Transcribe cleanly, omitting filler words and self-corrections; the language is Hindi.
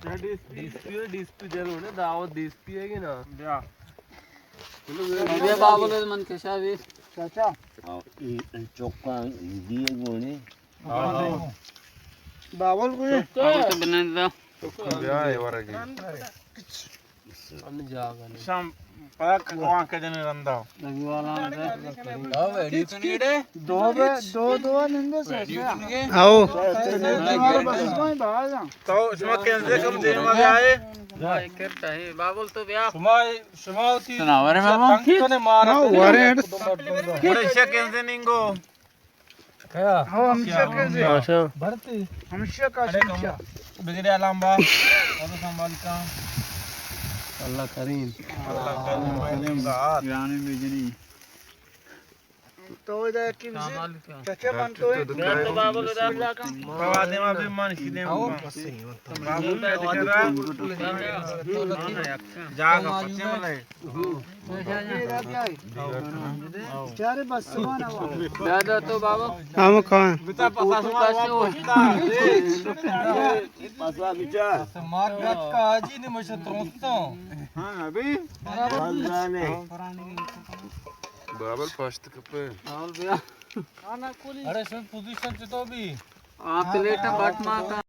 डीएसपी जरूर है दावत डीएसपी है कि ना ये बाबुल मन कशा भी चाचा चौका दिए गोने बाबुल को बाबुल तो बना दो ब्याह है वरगे अन्य जागा नहीं शाम पता वहां के दिन रंदा लगी वाला दो निंदे से आओ तो सुमा कैसे कम दिन में आए भाई करता है बाबुल तो ब्याह सुमावती सुनाओ रे बाबा तो ने मारा वारे बड़े से कैसे निंगो अच्छा हमेशा का शिक्षा बिगड़े लंबा और संभाल का अल्लाह करीम अल्लाह का मैंने बात ज्ञान में बिजली तो इधर की चाचा मन तो है तो बाबुल उधर बाबा दे में भी मन की दे बाबू जागा पचे वाले चारे बस समान आवा दादा तो बाबा हम कौन बिता पता सुमा पासवा बिचार मार गत का आजी ने मुझे दोस्तों हां अभी बंदाने बराबर फर्स्ट कपे और ब्याह खाना कोली अरे सब पोजीशन से तो भी आप प्लेट बट मां का